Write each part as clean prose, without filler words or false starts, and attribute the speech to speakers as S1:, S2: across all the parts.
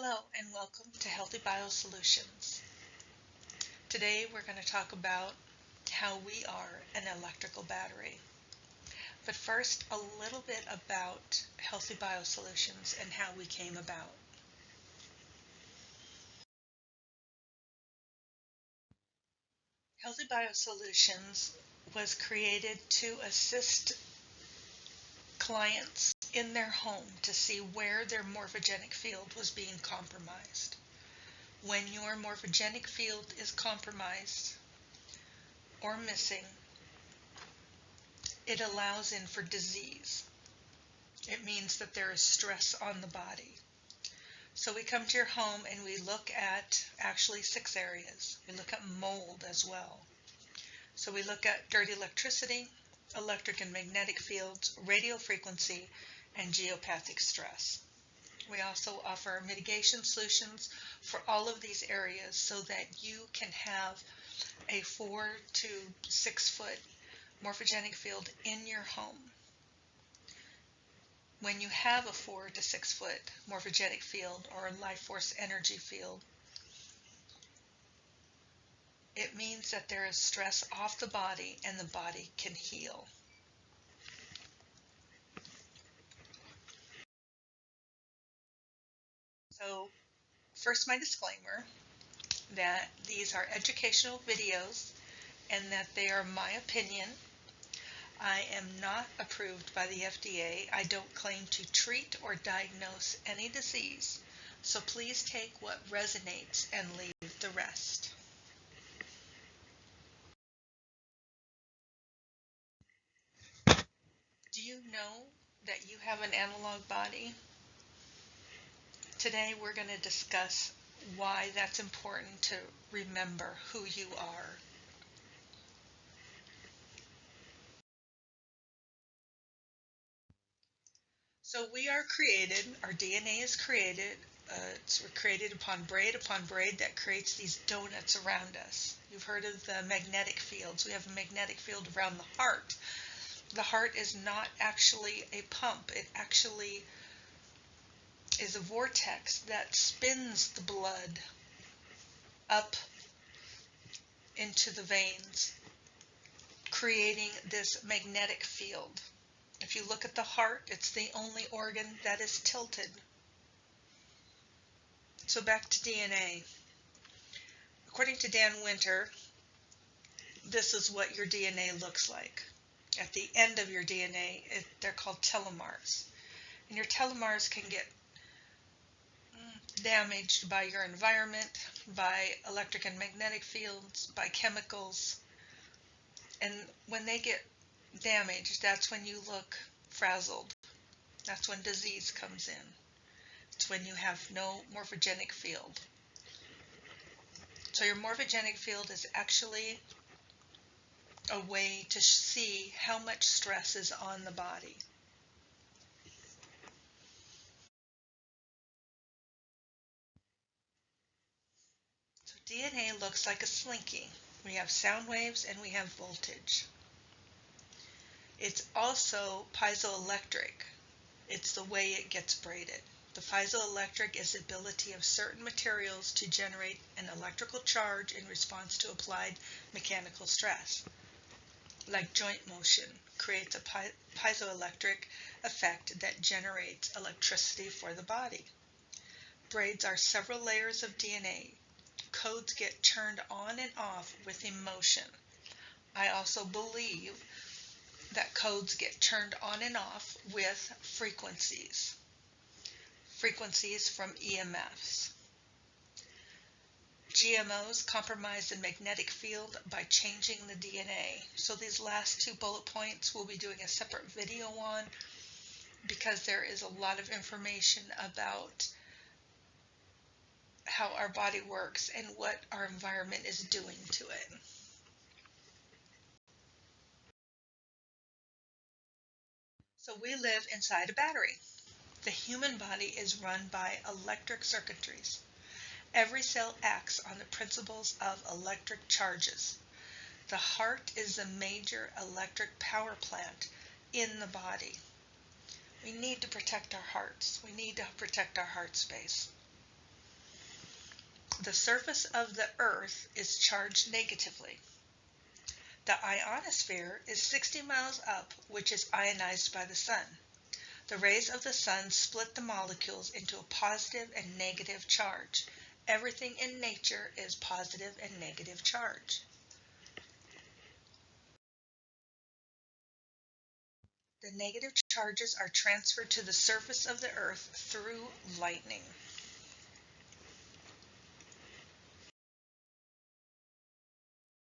S1: Hello and welcome to Healthy Biosolutions. Today we're going to talk about how we are an electrical battery. But first, a little bit about Healthy Biosolutions and how we came about. Healthy Biosolutions was created to assist clients in their home to see where their morphogenic field was being compromised. When your morphogenic field is compromised or missing, it allows in for disease. It means that there is stress on the body. So we come to your home and we look at actually 6 areas. We look at mold as well. So we look at dirty electricity, electric and magnetic fields, radio frequency, and geopathic stress. We also offer mitigation solutions for all of these areas so that you can have a 4 to 6 foot morphogenic field in your home. When you have a 4 to 6 foot morphogenic field or a life force energy field, it means that there is stress off the body and the body can heal. So first, my disclaimer that these are educational videos and that they are my opinion. I am not approved by the FDA. I don't claim to treat or diagnose any disease, so please take what resonates and leave the rest. Do you know that you have an analog body? Today we're going to discuss why that's important to remember who you are. So we are created, our DNA is created, it's created upon braid that creates these donuts around us. You've heard of the magnetic fields. We have a magnetic field around the heart. The heart is not actually a pump. It actually is a vortex that spins the blood up into the veins, creating this magnetic field. If you look at the heart, it's the only organ that is tilted. So back to DNA. According to Dan Winter, this is what your DNA looks like. At the end of your DNA, they're called telomeres. And your telomeres can get damaged by your environment, by electric and magnetic fields, by chemicals. And when they get damaged, that's when you look frazzled. That's when disease comes in. It's when you have no morphogenic field. So your morphogenic field is actually a way to see how much stress is on the body. So DNA looks like a slinky. We have sound waves and we have voltage. It's also piezoelectric. It's the way it gets braided. The piezoelectric is the ability of certain materials to generate an electrical charge in response to applied mechanical stress. Like joint motion creates a piezoelectric effect that generates electricity for the body. Braids are several layers of DNA. Codes get turned on and off with emotion. I also believe that codes get turned on and off with frequencies from EMFs. GMOs compromise the magnetic field by changing the DNA. So these last 2 bullet points we'll be doing a separate video on because there is a lot of information about how our body works and what our environment is doing to it. So we live inside a battery. The human body is run by electric circuitries. Every cell acts on the principles of electric charges. The heart is the major electric power plant in the body. We need to protect our hearts. We need to protect our heart space. The surface of the Earth is charged negatively. The ionosphere is 60 miles up, which is ionized by the sun. The rays of the sun split the molecules into a positive and negative charge. Everything in nature is positive and negative charge. The negative charges are transferred to the surface of the Earth through lightning.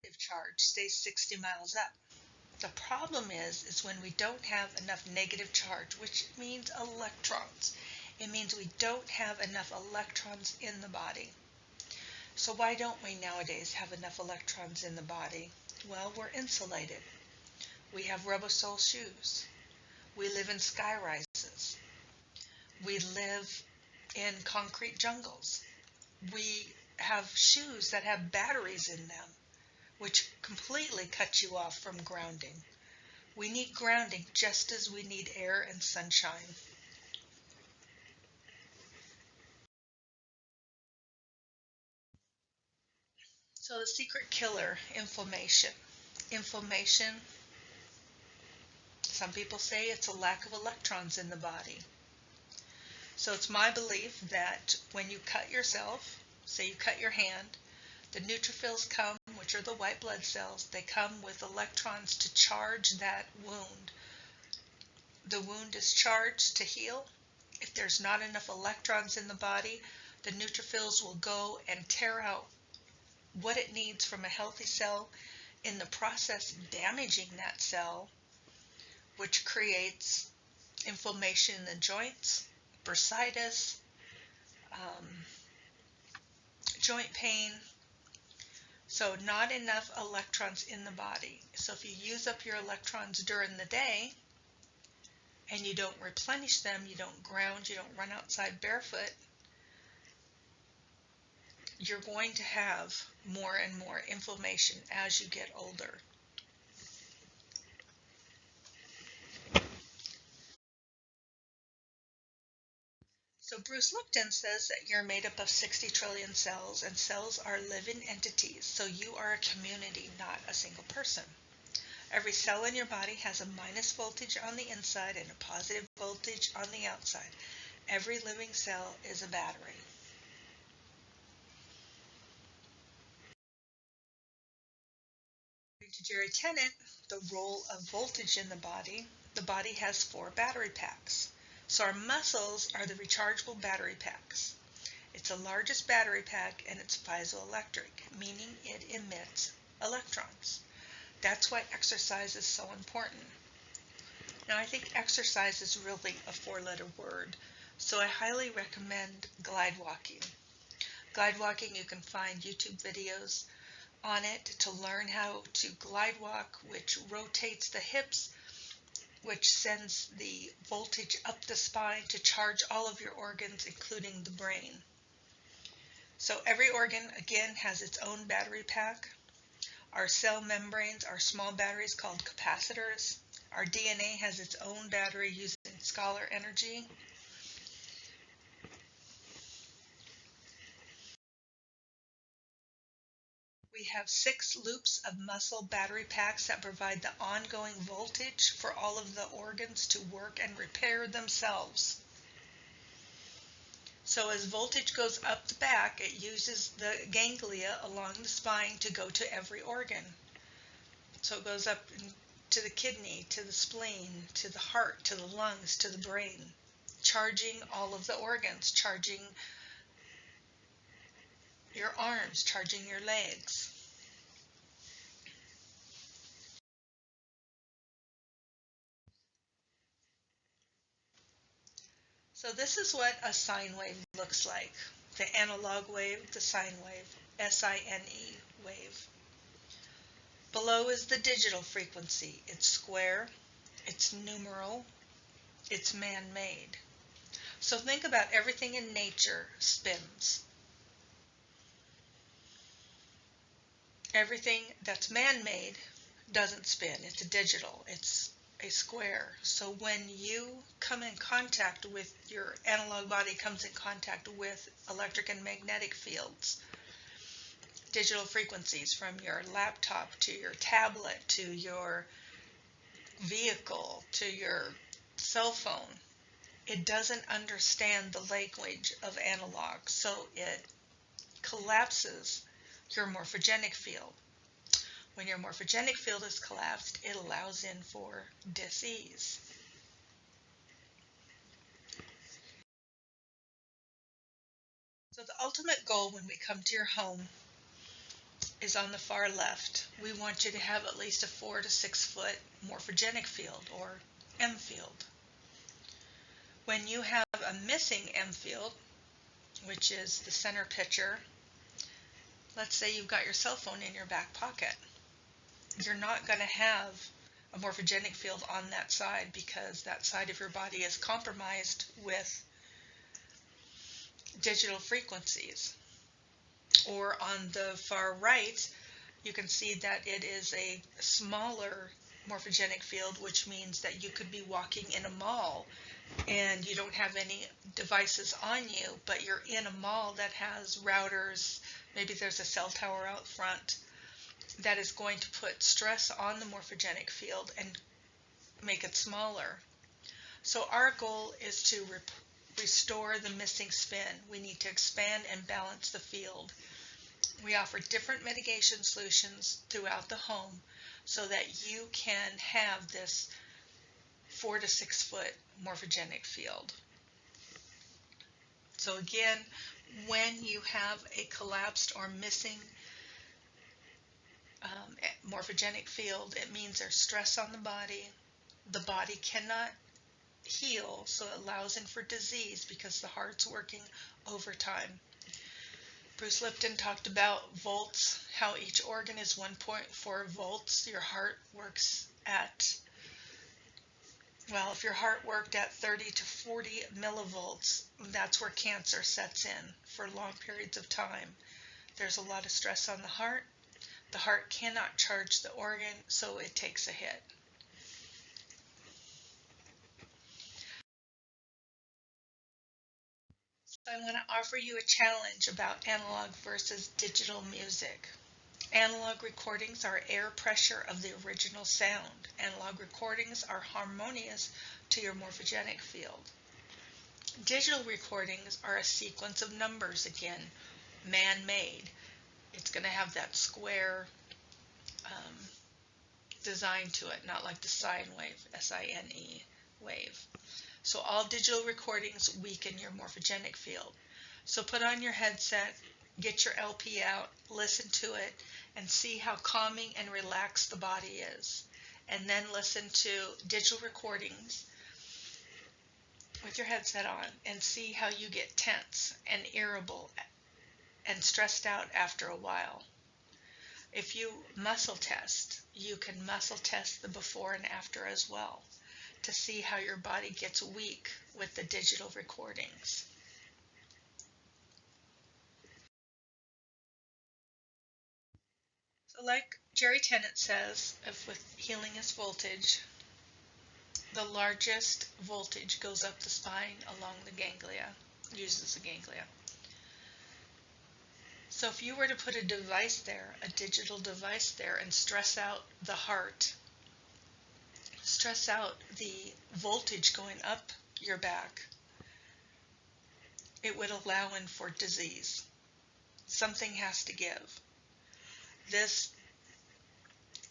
S1: The charge stays 60 miles up. The problem is when we don't have enough negative charge, which means electrons. It means we don't have enough electrons in the body. So why don't we nowadays have enough electrons in the body? Well, we're insulated. We have rubber sole shoes. We live in sky rises. We live in concrete jungles. We have shoes that have batteries in them, which completely cut you off from grounding. We need grounding just as we need air and sunshine. So the secret killer, inflammation. Inflammation, some people say it's a lack of electrons in the body. So it's my belief that when you cut yourself, say you cut your hand, the neutrophils come, which are the white blood cells. They come with electrons to charge that wound. The wound is charged to heal. If there's not enough electrons in the body, the neutrophils will go and tear out what it needs from a healthy cell, in the process damaging that cell, which creates inflammation in the joints, bursitis, joint pain. So not enough electrons in the body. So if you use up your electrons during the day and you don't replenish them, you don't ground, you don't run outside barefoot, you're going to have more and more inflammation as you get older. So Bruce Lipton says that you're made up of 60 trillion cells, and cells are living entities. So you are a community, not a single person. Every cell in your body has a minus voltage on the inside and a positive voltage on the outside. Every living cell is a battery. According to Jerry Tennant, the role of voltage in the body has 4 battery packs. So our muscles are the rechargeable battery packs. It's the largest battery pack and it's piezoelectric, meaning it emits electrons. That's why exercise is so important. Now I think exercise is really a 4-letter word, so I highly recommend glide walking. Glide walking, you can find YouTube videos on it to learn how to glide walk, which rotates the hips, which sends the voltage up the spine to charge all of your organs, including the brain. So every organ, again, has its own battery pack. Our cell membranes are small batteries called capacitors. Our DNA has its own battery using scalar energy. We have 6 loops of muscle battery packs that provide the ongoing voltage for all of the organs to work and repair themselves. So as voltage goes up the back, it uses the ganglia along the spine to go to every organ. So it goes up to the kidney, to the spleen, to the heart, to the lungs, to the brain, charging all of the organs, charging your arms, charging your legs. So this is what a sine wave looks like. The analog wave, the sine wave, S-I-N-E wave. Below is the digital frequency. It's square, it's numeral, it's man-made. So think about everything in nature spins. Everything that's man-made doesn't spin. It's a digital. It's a square. So when you come in contact with, your analog body comes in contact with electric and magnetic fields, digital frequencies from your laptop to your tablet to your vehicle to your cell phone. It doesn't understand the language of analog, so it collapses your morphogenic field. When your morphogenic field is collapsed, it allows in for disease. So the ultimate goal when we come to your home is on the far left. We want you to have at least a 4 to 6 foot morphogenic field, or M field. When you have a missing M field, which is the center picture, let's say you've got your cell phone in your back pocket. You're not going to have a morphogenic field on that side because that side of your body is compromised with digital frequencies. Or on the far right, you can see that it is a smaller morphogenic field, which means that you could be walking in a mall and you don't have any devices on you, but you're in a mall that has routers, maybe there's a cell tower out front, that is going to put stress on the morphogenic field and make it smaller. So our goal is to restore the missing spin. We need to expand and balance the field. We offer different mitigation solutions throughout the home so that you can have this 4 to 6 foot morphogenic field. So again, when you have a collapsed or missing morphogenic field, it means there's stress on the body. The body cannot heal, so it allows in for disease because the heart's working overtime. Bruce Lipton talked about volts, how each organ is 1.4 volts. Your heart works at, well, if your heart worked at 30 to 40 millivolts, that's where cancer sets in for long periods of time. There's a lot of stress on the heart. The heart cannot charge the organ, so it takes a hit. I want to offer you a challenge about analog versus digital music. Analog recordings are air pressure of the original sound. Analog recordings are harmonious to your morphogenic field. Digital recordings are a sequence of numbers, again, man-made. It's going to have that square design to it, not like the sine wave, S-I-N-E wave. So all digital recordings weaken your morphogenic field. So put on your headset, get your LP out, listen to it, and see how calming and relaxed the body is. And then listen to digital recordings with your headset on and see how you get tense and irritable and stressed out after a while. If you muscle test, you can muscle test the before and after as well to see how your body gets weak with the digital recordings. So like Jerry Tennant says, if with healing is voltage, the largest voltage goes up the spine along the ganglia, uses the ganglia. So if you were to put a device there, a digital device there, and stress out the heart, stress out the voltage going up your back, it would allow in for disease. Something has to give. This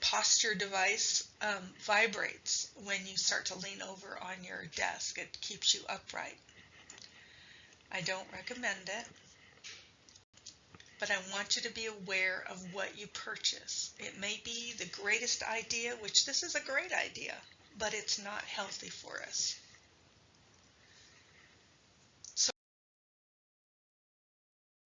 S1: posture device vibrates when you start to lean over on your desk. It keeps you upright. I don't recommend it, but I want you to be aware of what you purchase. It may be the greatest idea, which this is a great idea, but it's not healthy for us. So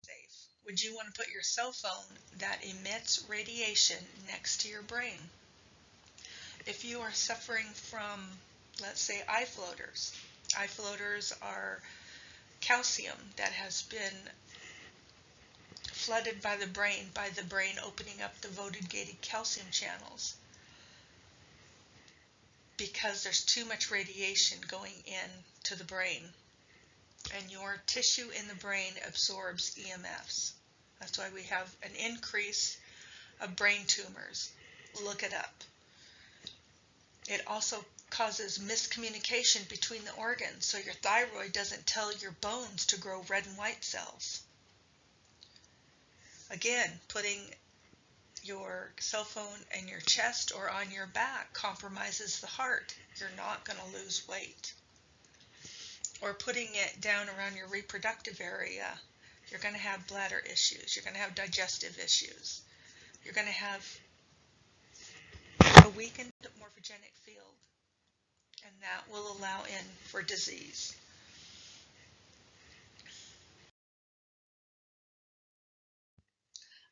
S1: safe. Would you want to put your cell phone that emits radiation next to your brain? If you are suffering from, let's say, eye floaters are calcium that has been flooded by the brain opening up the voltage-gated calcium channels because there's too much radiation going in to the brain, and your tissue in the brain absorbs EMFs. That's why we have an increase of brain tumors. Look it up. It also causes miscommunication between the organs, so your thyroid doesn't tell your bones to grow red and white cells. Again, putting your cell phone in your chest or on your back compromises the heart. You're not going to lose weight. Or putting it down around your reproductive area, you're going to have bladder issues. You're going to have digestive issues. You're going to have a weakened morphogenic field, and that will allow in for disease.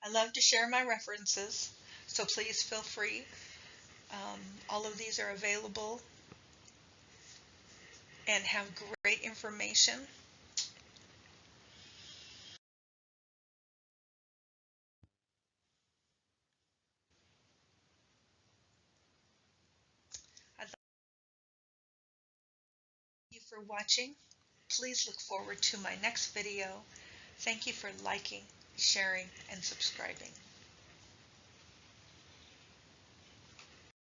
S1: I love to share my references, so please feel free. All of these are available and have great information. I'd like you for watching. Please look forward to my next video. Thank you for liking, sharing, and subscribing.